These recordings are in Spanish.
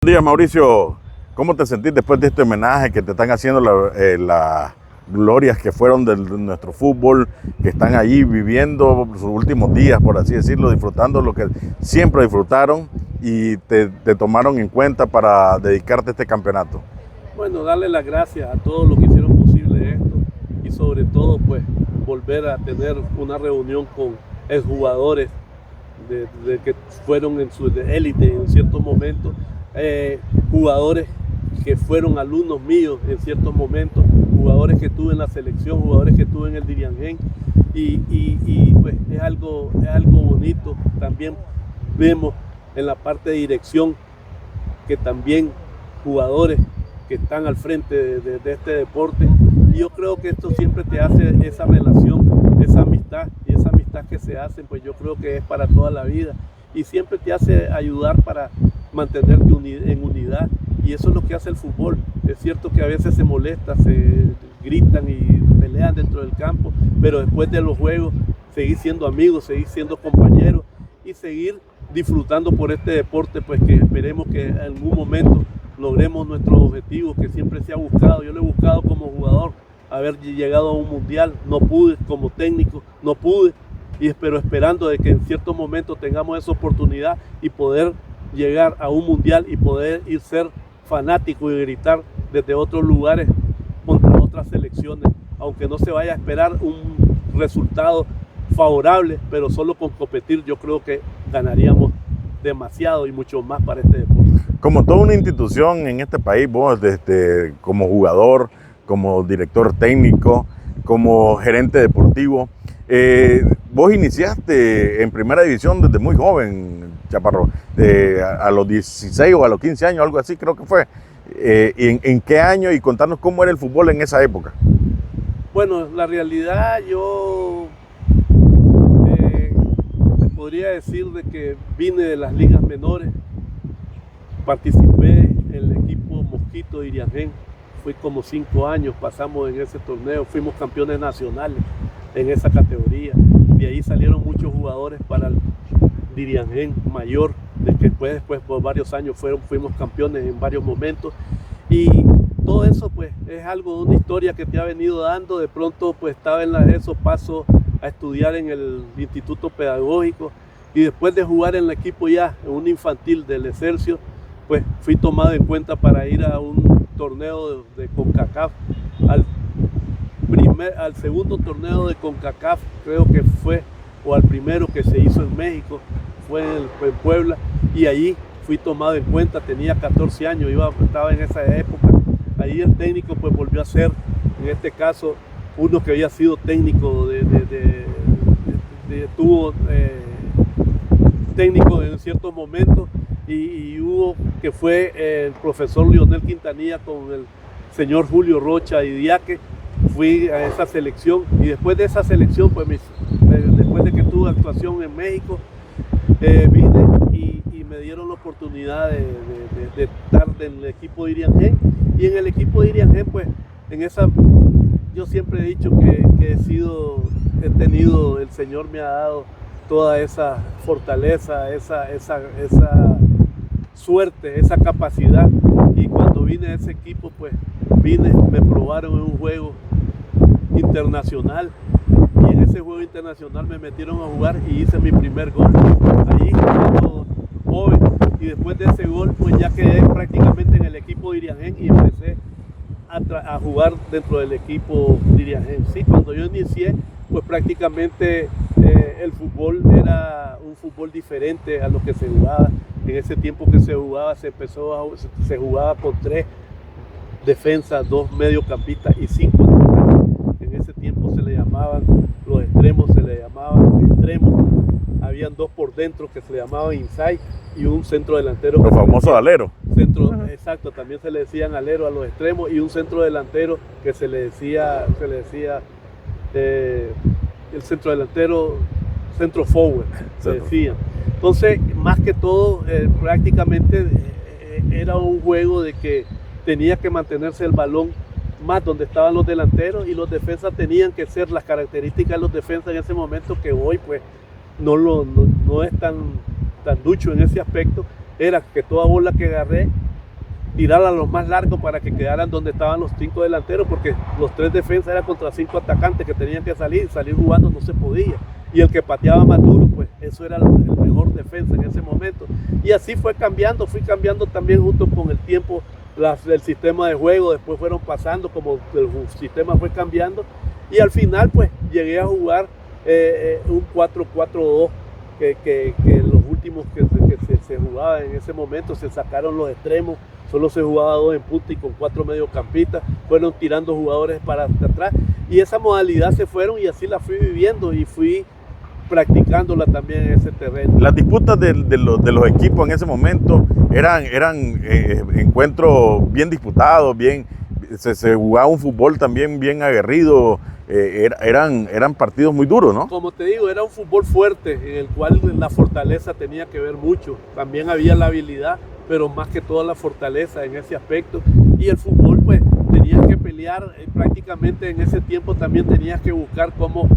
Buenos días, Mauricio. ¿Cómo te sentís después de este homenaje que te están haciendo las glorias que fueron de nuestro fútbol, que están ahí viviendo sus últimos días, por así decirlo, disfrutando lo que siempre disfrutaron y te tomaron en cuenta para dedicarte a este campeonato? Bueno, darle las gracias a todos los que hicieron posible esto y sobre todo pues volver a tener una reunión con exjugadores de que fueron en su élite en ciertos momentos, jugadores que fueron alumnos míos en ciertos momentos, jugadores que tuve en la selección, jugadores que tuve en el Diriangén y pues es algo bonito. También vemos en la parte de dirección que también jugadores que están al frente de este deporte, y yo creo que esto siempre te hace esa relación, esa amistad, y esa amistad que se hace, pues yo creo que es para toda la vida y siempre te hace ayudar para mantenerte en unidad, y eso es lo que hace el fútbol. Es cierto que a veces se molesta, se gritan y pelean dentro del campo, pero después de los juegos seguir siendo amigos, seguir siendo compañeros y seguir disfrutando por este deporte, pues que esperemos que en algún momento logremos nuestros objetivos que siempre se ha buscado. Yo lo he buscado como jugador, haber llegado a un mundial, no pude, como técnico no pude, pero esperando de que en cierto momento tengamos esa oportunidad y poder llegar a un mundial y poder ir ser fanático y gritar desde otros lugares contra otras selecciones, aunque no se vaya a esperar un resultado favorable, pero solo con competir yo creo que ganaríamos demasiado y mucho más para este deporte. Como toda una institución en este país, vos como jugador, como director técnico, como gerente deportivo, vos iniciaste en primera división desde muy joven, Chaparro, a los 16 o a los 15 años, algo así creo que fue. ¿En qué año? Y contarnos cómo era el fútbol en esa época. Bueno, la realidad yo podría decir de que vine de las ligas menores, participé en el equipo Mosquito de Diriangén, fui como 5 años, pasamos en ese torneo, fuimos campeones nacionales en esa categoría, de ahí salieron muchos jugadores para el Diriangén mayor, de que después por varios años fuimos campeones en varios momentos, y todo eso pues es algo de una historia que te ha venido dando. De pronto pues estaba en esos pasos a estudiar en el Instituto Pedagógico, y después de jugar en el equipo ya, en un infantil del Excelsior, pues fui tomado en cuenta para ir a un torneo de CONCACAF, al segundo torneo de CONCACAF creo que fue, o al primero que se hizo en México, fue en Puebla, y allí fui tomado en cuenta, tenía 14 años, estaba en esa época. Ahí el técnico pues volvió a ser, en este caso, uno que había sido técnico, tuvo técnico en ciertos momentos, y hubo que fue el profesor Lionel Quintanilla con el señor Julio Rocha y Diaque. Fui a esa selección, y después de esa selección, pues después de que tuve actuación en México, vine y me dieron la oportunidad de estar en el equipo de Diriangén. Y en el equipo de Diriangén, pues yo siempre he dicho que he tenido, el Señor me ha dado toda esa fortaleza, esa suerte, esa capacidad. Y cuando vine a ese equipo, pues me probaron en un juego internacional, y en ese juego internacional me metieron a jugar y hice mi primer gol ahí, siendo joven, y después de ese gol pues ya quedé prácticamente en el equipo de Diriangén y empecé a jugar dentro del equipo Diriangén. Sí, cuando yo inicié pues prácticamente el fútbol era un fútbol diferente a lo que se jugaba. En ese tiempo que se jugaba, se jugaba con 3 defensas, 2 mediocampistas y 5 atacantes. En ese tiempo se le llamaban los extremos, habían 2 por dentro que se le llamaban inside, y un centro delantero. Los famosos aleros. Exacto, también se le decían alero a los extremos, y un centro delantero que se le decía el centro delantero, centro forward, se decía. Entonces, más que todo, prácticamente era un juego de que tenía que mantenerse el balón más donde estaban los delanteros, y los defensas tenían que ser las características de los defensas en ese momento, que hoy pues no es tan ducho en ese aspecto. Era que toda bola que agarré tirar a los más largos para que quedaran donde estaban los 5 delanteros, porque los 3 defensas eran contra 5 atacantes que tenían que salir jugando no se podía. Y el que pateaba más duro, pues eso era el mejor defensa en ese momento. Y así fui cambiando también junto con el tiempo el sistema de juego, después fueron pasando, como el sistema fue cambiando, y al final pues llegué a jugar un 4-4-2, que los últimos que se jugaba en ese momento, se sacaron los extremos, solo se jugaba 2 en punta y con 4 mediocampistas, fueron tirando jugadores para atrás, y esa modalidad se fueron y así la fui viviendo y fui practicándola también en ese terreno. Las disputas de los equipos en ese momento eran encuentros bien disputados, se jugaba un fútbol también bien aguerrido, eran partidos muy duros, ¿no? Como te digo, era un fútbol fuerte en el cual la fortaleza tenía que ver mucho. También había la habilidad, pero más que todo la fortaleza en ese aspecto. Y el fútbol, pues, tenías que pelear prácticamente en ese tiempo, también tenías que buscar cómo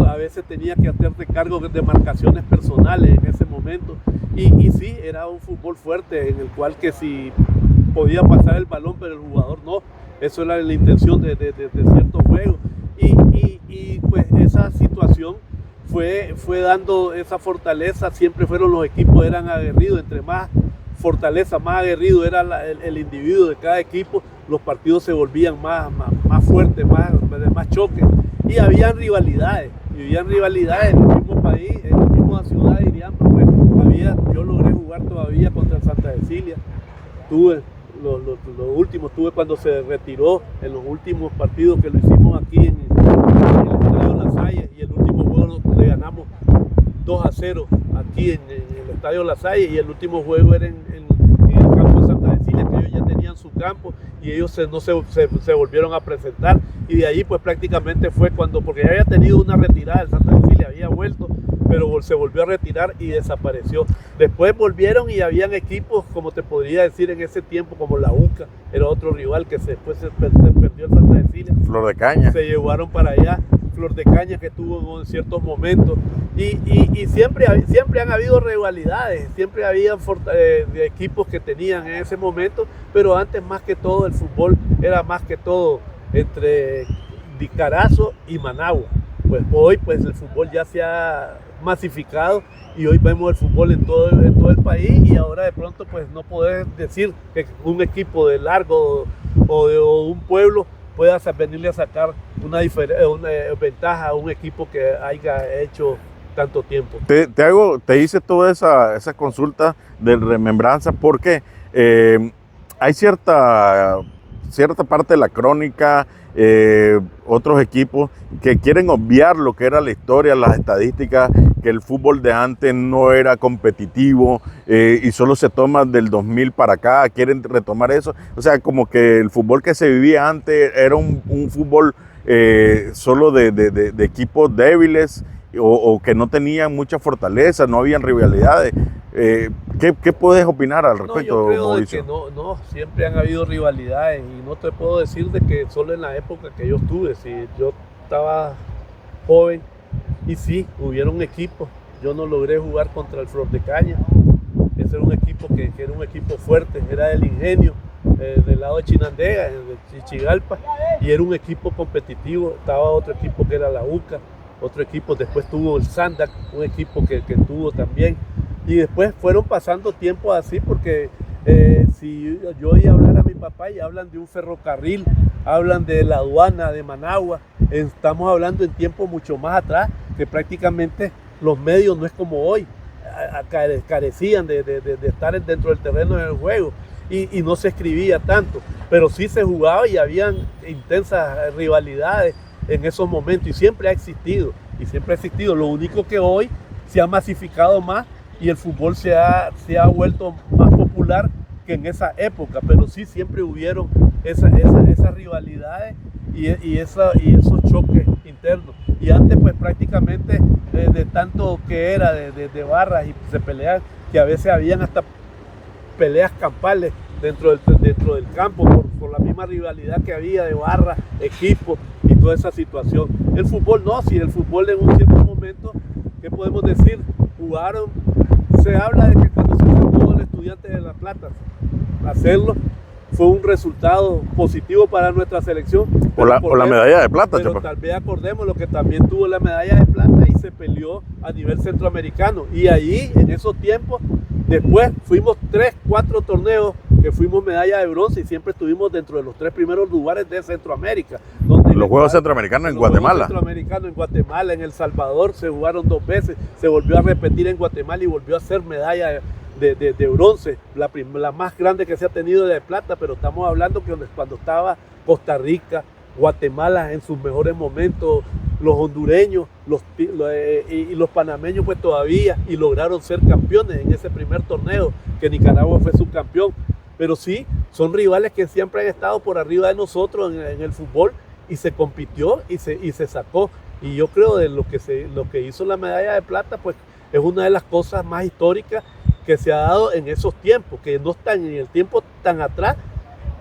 a veces tenía que hacerte cargo de marcaciones personales en ese momento. Y sí, era un fútbol fuerte en el cual que si podía pasar el balón, pero el jugador no. Eso era la intención de ciertos juegos. Y pues esa situación fue dando esa fortaleza. Siempre fueron los equipos, eran aguerridos. Entre más fortaleza, más aguerrido era el individuo de cada equipo, los partidos se volvían más fuertes, más choques. Y habían rivalidades en el mismo país, en la misma ciudad, dirían, pues yo logré jugar todavía contra el Santa Cecilia. Tuve tuve cuando se retiró, en los últimos partidos que lo hicimos aquí en el Estadio La Salle, y el último juego le ganamos 2-0 aquí en el Estadio La Salle, y el último juego era en el campo de Santa Cecilia, que ellos ya tenían su campo y ellos se volvieron a presentar, y de ahí pues prácticamente fue porque ya había tenido una retirada, el Santa Cecilia había vuelto, pero se volvió a retirar y desapareció. Después volvieron y habían equipos, como te podría decir en ese tiempo, como la UCA, era otro rival que después se perdió el Santa Cecilia. Flor de Caña. Se llevaron para allá. Flor de Caña, que tuvo en ciertos momentos. Y siempre han habido rivalidades, siempre había equipos que tenían en ese momento, pero antes más que todo el fútbol era más que todo entre Carazo y Managua. Pues hoy pues el fútbol ya se ha masificado y hoy vemos el fútbol en todo el país, y ahora de pronto pues no podés decir que un equipo de Largo o de un pueblo pueda venirle a sacar una ventaja a un equipo que haya hecho tanto tiempo. Te hice toda esa consulta de remembranza porque hay cierta parte de la crónica, otros equipos que quieren obviar lo que era la historia, las estadísticas, que el fútbol de antes no era competitivo y solo se toma del 2000 para acá, quieren retomar eso. O sea, como que el fútbol que se vivía antes era un fútbol solo de equipos débiles o que no tenían mucha fortaleza, no habían rivalidades. ¿Qué puedes opinar al respecto, no, yo creo Mauricio? Que no, siempre han habido rivalidades, y no te puedo decir de que solo en la época que yo estuve, si yo estaba joven, y sí, hubieron equipos, yo no logré jugar contra el Flor de Caña, ese era un equipo que era un equipo fuerte, era del Ingenio, del lado de Chinandega, de Chichigalpa, y era un equipo competitivo. Estaba otro equipo que era la UCA, otro equipo, después tuvo el Sandac, un equipo que tuvo también. Y después fueron pasando tiempos así, porque si yo oí hablar a mi papá y hablan de un ferrocarril, hablan de la aduana de Managua, estamos hablando en tiempos mucho más atrás, que prácticamente los medios no es como hoy, carecían de estar dentro del terreno del juego, y no se escribía tanto, pero sí se jugaba y habían intensas rivalidades en esos momentos, y siempre ha existido, lo único que hoy se ha masificado más, y el fútbol se ha vuelto más popular que en esa época, pero sí siempre hubieron esas rivalidades y esos choques internos. Y antes pues prácticamente de tanto que era de barras y se peleaban, que a veces habían hasta peleas campales dentro del campo por la misma rivalidad que había de barras, equipos y toda esa situación. El fútbol no, si el fútbol en un cierto momento, ¿qué podemos decir? Jugaron. Se habla de que cuando se trató el Estudiante de La Plata hacerlo, fue un resultado positivo para nuestra selección. Por la medalla de plata, pero Chaparro. tal vez acordemos lo que también tuvo la medalla de plata y se peleó a nivel centroamericano. Y ahí, en esos tiempos, después fuimos 3, 4 torneos que fuimos medalla de bronce y siempre estuvimos dentro de los 3 primeros lugares de Centroamérica. Los Juegos Centroamericanos en Guatemala. Los Juegos Centroamericanos en Guatemala, en El Salvador se jugaron 2 veces, se volvió a repetir en Guatemala y volvió a ser medalla de bronce, la más grande que se ha tenido de plata, pero estamos hablando que cuando estaba Costa Rica, Guatemala en sus mejores momentos, los hondureños y los panameños pues todavía, y lograron ser campeones en ese primer torneo que Nicaragua fue subcampeón. Pero sí, son rivales que siempre han estado por arriba de nosotros en el fútbol, y se compitió y se sacó. Y yo creo de lo que hizo la medalla de plata, pues es una de las cosas más históricas que se ha dado en esos tiempos, que no están en el tiempo tan atrás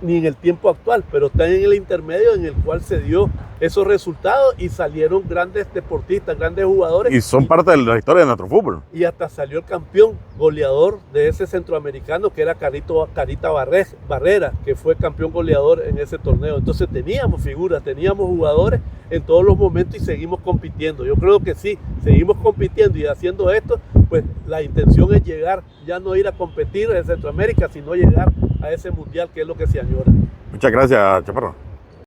ni en el tiempo actual, pero están en el intermedio en el cual se dio esos resultados y salieron grandes deportistas, grandes jugadores. Y son parte de la historia de nuestro fútbol. Y hasta salió el campeón goleador de ese centroamericano, que era Carita Barrera, que fue campeón goleador en ese torneo. Entonces teníamos figuras, teníamos jugadores en todos los momentos y seguimos compitiendo. Yo creo que sí, seguimos compitiendo y haciendo esto, pues la intención es llegar, ya no ir a competir en Centroamérica, sino llegar a ese mundial, que es lo que se añora. Muchas gracias, Chaparro.